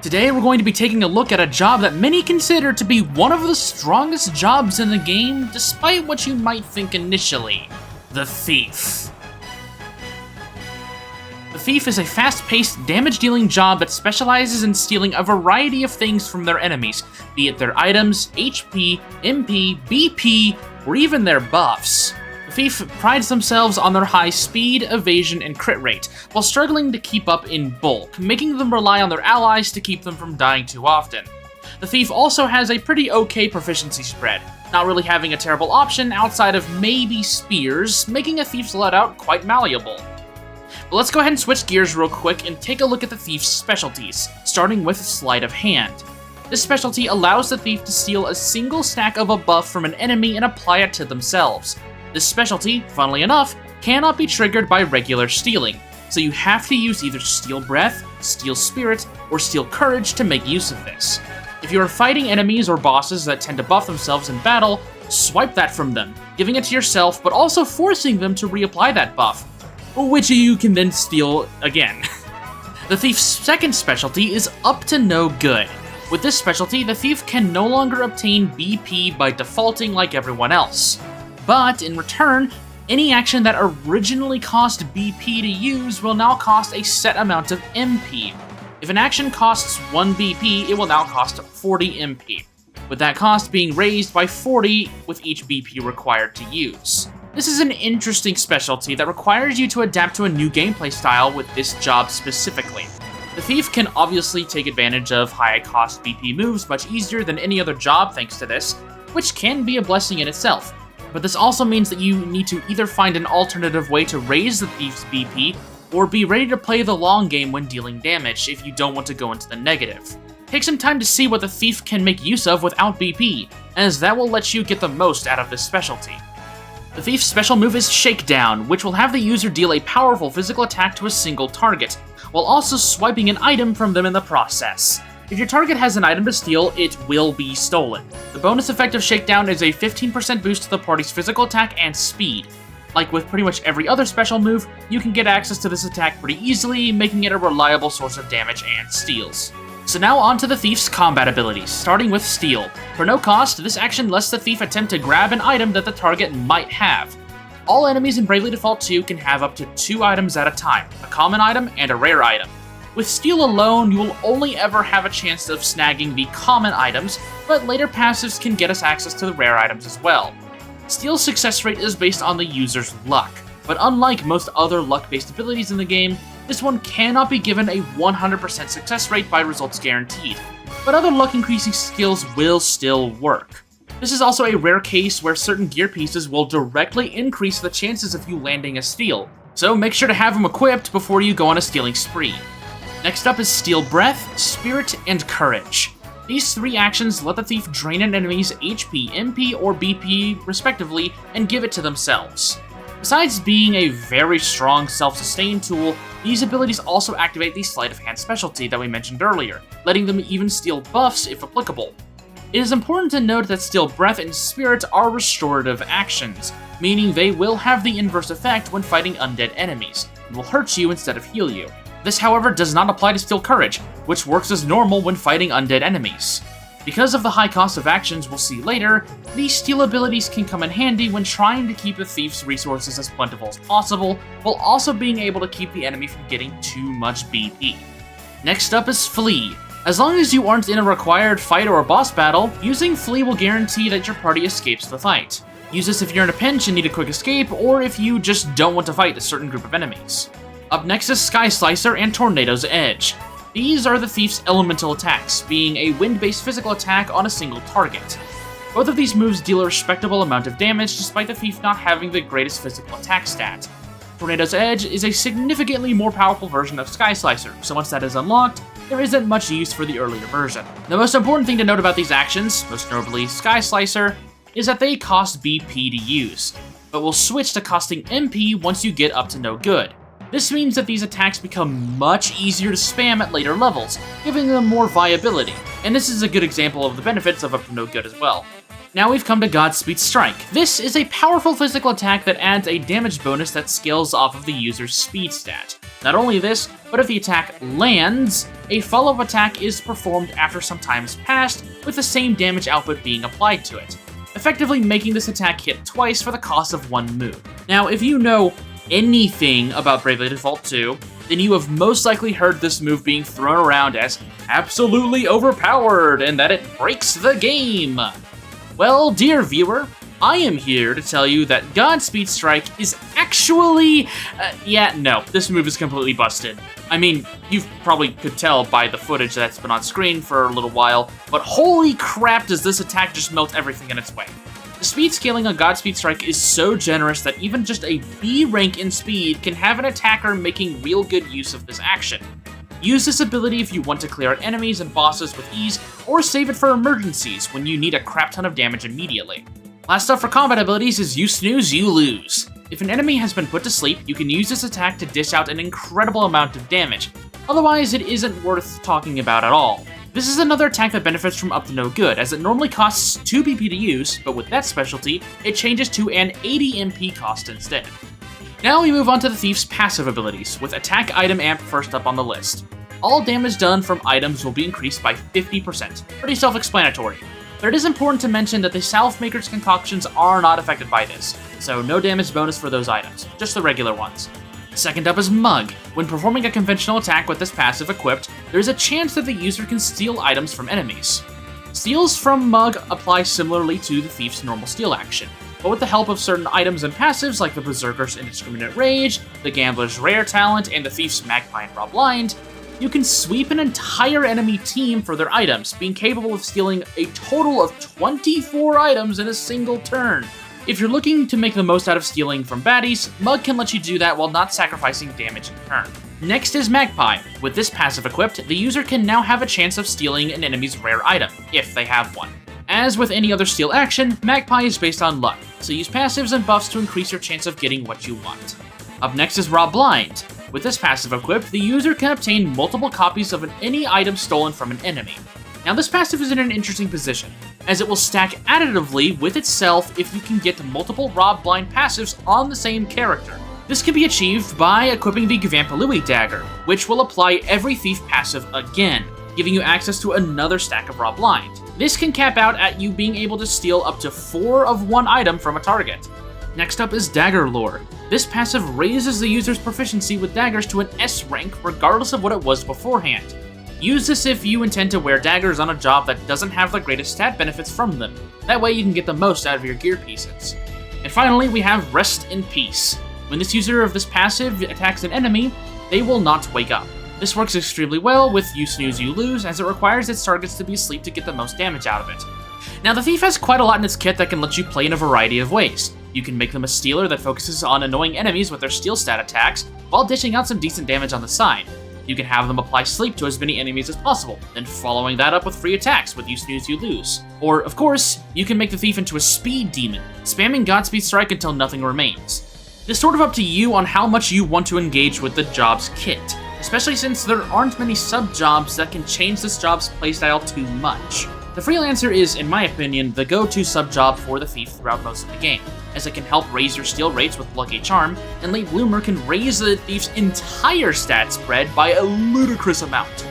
Today we're going to be taking a look at a job that many consider to be one of the strongest jobs in the game, despite what you might think initially: the Thief. The Thief is a fast-paced, damage-dealing job that specializes in stealing a variety of things from their enemies, be it their items, HP, MP, BP, or even their buffs. The Thief prides themselves on their high speed, evasion, and crit rate, while struggling to keep up in bulk, making them rely on their allies to keep them from dying too often. The Thief also has a pretty okay proficiency spread, not really having a terrible option outside of maybe spears, making a Thief's loadout quite malleable. But let's go ahead and switch gears real quick and take a look at the Thief's specialties, starting with Sleight of Hand. This specialty allows the Thief to steal a single stack of a buff from an enemy and apply it to themselves. This specialty, funnily enough, cannot be triggered by regular stealing, so you have to use either Steal Breath, Steal Spirit, or Steal Courage to make use of this. If you are fighting enemies or bosses that tend to buff themselves in battle, swipe that from them, giving it to yourself but also forcing them to reapply that buff, which you can then steal again. The Thief's second specialty is Up to No Good. With this specialty, the Thief can no longer obtain BP by defaulting like everyone else. But in return, any action that originally cost BP to use will now cost a set amount of MP. If an action costs 1 BP, it will now cost 40 MP, with that cost being raised by 40 with each BP required to use. This is an interesting specialty that requires you to adapt to a new gameplay style with this job specifically. The Thief can obviously take advantage of high-cost BP moves much easier than any other job thanks to this, which can be a blessing in itself. But this also means that you need to either find an alternative way to raise the Thief's BP, or be ready to play the long game when dealing damage if you don't want to go into the negative. Take some time to see what the Thief can make use of without BP, as that will let you get the most out of this specialty. The Thief's special move is Shakedown, which will have the user deal a powerful physical attack to a single target, while also swiping an item from them in the process. If your target has an item to steal, it will be stolen. The bonus effect of Shakedown is a 15% boost to the party's physical attack and speed. Like with pretty much every other special move, you can get access to this attack pretty easily, making it a reliable source of damage and steals. So now on to the Thief's combat abilities, starting with Steal. For no cost, this action lets the Thief attempt to grab an item that the target might have. All enemies in Bravely Default 2 can have up to 2 items at a time, a common item and a rare item. With Steal alone, you will only ever have a chance of snagging the common items, but later passives can get us access to the rare items as well. Steal's success rate is based on the user's luck, but unlike most other luck-based abilities in the game, this one cannot be given a 100% success rate by results guaranteed, but other luck-increasing skills will still work. This is also a rare case where certain gear pieces will directly increase the chances of you landing a steal, so make sure to have them equipped before you go on a stealing spree. Next up is Steal Breath, Spirit, and Courage. These 3 actions let the Thief drain an enemy's HP, MP, or BP, respectively, and give it to themselves. Besides being a very strong self-sustain tool, these abilities also activate the Sleight of Hand specialty that we mentioned earlier, letting them even steal buffs if applicable. It is important to note that Steal Breath and Spirit are restorative actions, meaning they will have the inverse effect when fighting undead enemies, and will hurt you instead of heal you. This, however, does not apply to Steal Courage, which works as normal when fighting undead enemies. Because of the high cost of actions we'll see later, these steal abilities can come in handy when trying to keep the Thief's resources as plentiful as possible, while also being able to keep the enemy from getting too much BP. Next up is Flee. As long as you aren't in a required fight or a boss battle, using Flee will guarantee that your party escapes the fight. Use this if you're in a pinch and need a quick escape, or if you just don't want to fight a certain group of enemies. Up next is Sky Slicer and Tornado's Edge. These are the Thief's elemental attacks, being a wind-based physical attack on a single target. Both of these moves deal a respectable amount of damage despite the Thief not having the greatest physical attack stat. Tornado's Edge is a significantly more powerful version of Sky Slicer, so once that is unlocked, there isn't much use for the earlier version. The most important thing to note about these actions, most notably Sky Slicer, is that they cost BP to use, but will switch to costing MP once you get up to no good. This means that these attacks become much easier to spam at later levels, giving them more viability, and this is a good example of the benefits of Up to No Good as well. Now we've come to Godspeed Strike. This is a powerful physical attack that adds a damage bonus that scales off of the user's speed stat. Not only this, but if the attack lands, a follow-up attack is performed after some time has passed, with the same damage output being applied to it, effectively making this attack hit twice for the cost of one move. Now, if you know anything about Bravely Default 2, then you have most likely heard this move being thrown around as absolutely overpowered and that it breaks the game. Well, dear viewer, I am here to tell you that Godspeed Strike is actually... no, this move is completely busted. I mean, you probably could tell by the footage that's been on screen for a little while, but holy crap does this attack just melt everything in its way. The speed scaling on Godspeed Strike is so generous that even just a B rank in speed can have an attacker making real good use of this action. Use this ability if you want to clear out enemies and bosses with ease, or save it for emergencies when you need a crap ton of damage immediately. Last up for combat abilities is You Snooze, You Lose. If an enemy has been put to sleep, you can use this attack to dish out an incredible amount of damage, otherwise it isn't worth talking about at all. This is another attack that benefits from up to no good, as it normally costs 2 BP to use, but with that specialty, it changes to an 80 MP cost instead. Now we move on to the Thief's passive abilities, with Attack Item Amp first up on the list. All damage done from items will be increased by 50%, pretty self-explanatory. But it is important to mention that the Salve-Maker's concoctions are not affected by this, so no damage bonus for those items, just the regular ones. Second up is Mug. When performing a conventional attack with this passive equipped, there is a chance that the user can steal items from enemies. Steals from Mug apply similarly to the Thief's normal steal action, but with the help of certain items and passives like the Berserker's Indiscriminate Rage, the Gambler's Rare Talent, and the Thief's Magpie and Raw Blind, you can sweep an entire enemy team for their items, being capable of stealing a total of 24 items in a single turn. If you're looking to make the most out of stealing from baddies, Mug can let you do that while not sacrificing damage in turn. Next is Magpie. With this passive equipped, the user can now have a chance of stealing an enemy's rare item, if they have one. As with any other steal action, Magpie is based on luck, so use passives and buffs to increase your chance of getting what you want. Up next is Raw Blind. With this passive equipped, the user can obtain multiple copies of any item stolen from an enemy. Now this passive is in an interesting position, as it will stack additively with itself if you can get multiple Raw Blind passives on the same character. This can be achieved by equipping the Gvampalui Dagger, which will apply every Thief passive again, giving you access to another stack of Raw Blind. This can cap out at you being able to steal up to 4 of one item from a target. Next up is Dagger Lore. This passive raises the user's proficiency with daggers to an S rank regardless of what it was beforehand. Use this if you intend to wear daggers on a job that doesn't have the greatest stat benefits from them. That way you can get the most out of your gear pieces. And finally, we have Rest in Peace. When this user of this passive attacks an enemy, they will not wake up. This works extremely well with You Snooze, You Lose, as it requires its targets to be asleep to get the most damage out of it. Now, the Thief has quite a lot in its kit that can let you play in a variety of ways. You can make them a stealer that focuses on annoying enemies with their steal stat attacks, while dishing out some decent damage on the side. You can have them apply sleep to as many enemies as possible, then following that up with free attacks with You Snooze, You Lose. Or, of course, you can make the Thief into a speed demon, spamming Godspeed Strike until nothing remains. It's sort of up to you on how much you want to engage with the job's kit, especially since there aren't many sub-jobs that can change this job's playstyle too much. The Freelancer is, in my opinion, the go-to sub-job for the Thief throughout most of the game, as it can help raise your steal rates with Lucky Charm, and Late Bloomer can raise the Thief's entire stat spread by a ludicrous amount.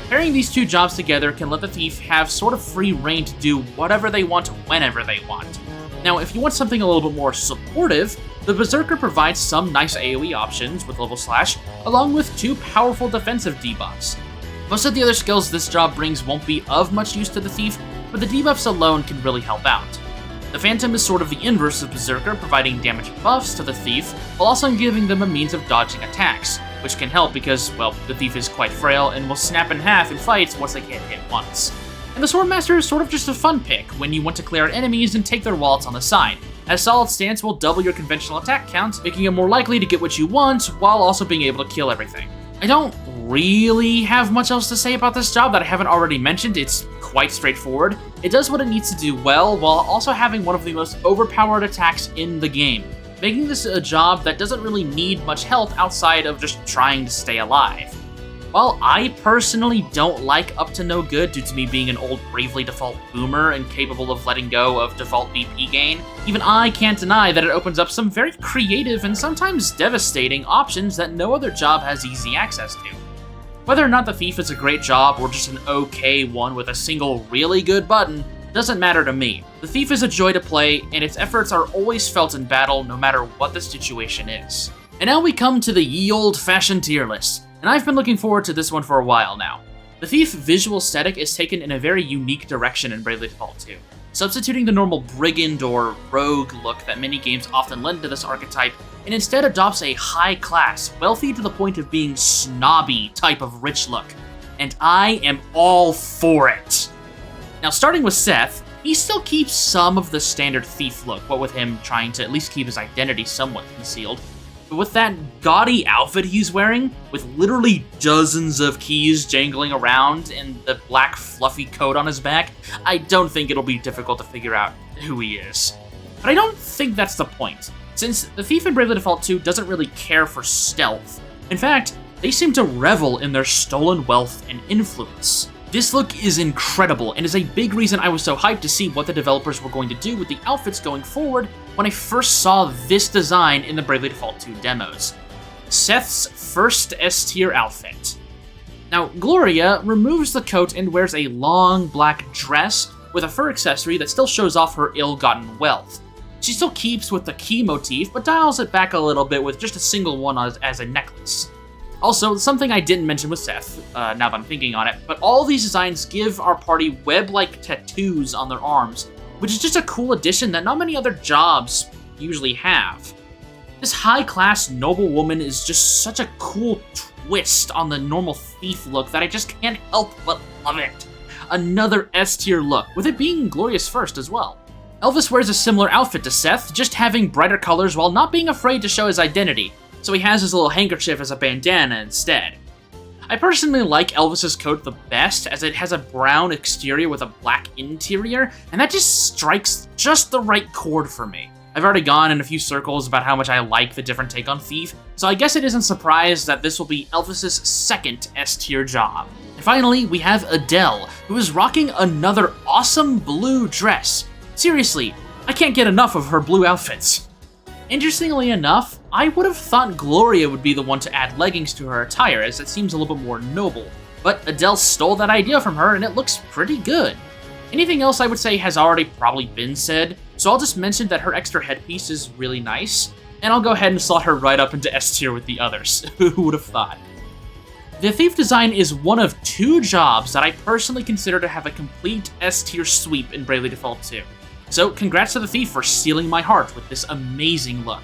Pairing these two jobs together can let the Thief have sort of free reign to do whatever they want whenever they want. Now, if you want something a little bit more supportive, the Berserker provides some nice AoE options with Level Slash, along with 2 powerful defensive debuffs. Most of the other skills this job brings won't be of much use to the Thief, but the debuffs alone can really help out. The Phantom is sort of the inverse of Berserker, providing damage buffs to the Thief, while also giving them a means of dodging attacks, which can help because, well, the Thief is quite frail and will snap in half in fights once they can't hit once. And the Swordmaster is sort of just a fun pick when you want to clear out enemies and take their wallets on the side, as Solid Stance will double your conventional attack count, making it more likely to get what you want, while also being able to kill everything. I don't really have much else to say about this job that I haven't already mentioned. It's quite straightforward. It does what it needs to do well, while also having one of the most overpowered attacks in the game, making this a job that doesn't really need much help outside of just trying to stay alive. While I personally don't like Up to No Good due to me being an old Bravely Default boomer and capable of letting go of default BP gain, even I can't deny that it opens up some very creative and sometimes devastating options that no other job has easy access to. Whether or not the Thief is a great job or just an okay one with a single really good button doesn't matter to me. The Thief is a joy to play, and its efforts are always felt in battle no matter what the situation is. And now we come to the ye old-fashioned tier list, and I've been looking forward to this one for a while now. The Thief visual aesthetic is taken in a very unique direction in Bravely Default 2, substituting the normal brigand or rogue look that many games often lend to this archetype, and instead adopts a high-class, wealthy to the point of being snobby type of rich look. And I am all for it! Now starting with Seth, he still keeps some of the standard Thief look, what with him trying to at least keep his identity somewhat concealed. But with that gaudy outfit he's wearing, with literally dozens of keys jangling around and the black fluffy coat on his back, I don't think it'll be difficult to figure out who he is. But I don't think that's the point, since the Thief in Bravely Default 2 doesn't really care for stealth. In fact, they seem to revel in their stolen wealth and influence. This look is incredible, and is a big reason I was so hyped to see what the developers were going to do with the outfits going forward when I first saw this design in the Bravely Default 2 demos. Seth's first S-tier outfit. Now, Gloria removes the coat and wears a long black dress with a fur accessory that still shows off her ill-gotten wealth. She still keeps with the key motif, but dials it back a little bit with just a single one as a necklace. Also, something I didn't mention with Seth, now that I'm thinking on it, but all these designs give our party web-like tattoos on their arms, which is just a cool addition that not many other jobs usually have. This high-class noble woman is just such a cool twist on the normal Thief look that I just can't help but love it. Another S-tier look, with it being Gloria's first as well. Elvis wears a similar outfit to Seth, just having brighter colors while not being afraid to show his identity, so he has his little handkerchief as a bandana instead. I personally like Elvis's coat the best, as it has a brown exterior with a black interior, and that just strikes just the right chord for me. I've already gone in a few circles about how much I like the different take on Thief, so I guess it isn't surprised that this will be Elvis's second S-tier job. And finally, we have Adele, who is rocking another awesome blue dress. Seriously, I can't get enough of her blue outfits. Interestingly enough, I would have thought Gloria would be the one to add leggings to her attire, as it seems a little bit more noble. But Adele stole that idea from her, and it looks pretty good. Anything else I would say has already probably been said, so I'll just mention that her extra headpiece is really nice, and I'll go ahead and slot her right up into S tier with the others. Who would have thought? The Thief design is one of two jobs that I personally consider to have a complete S tier sweep in Bravely Default 2. So congrats to the Thief for stealing my heart with this amazing look.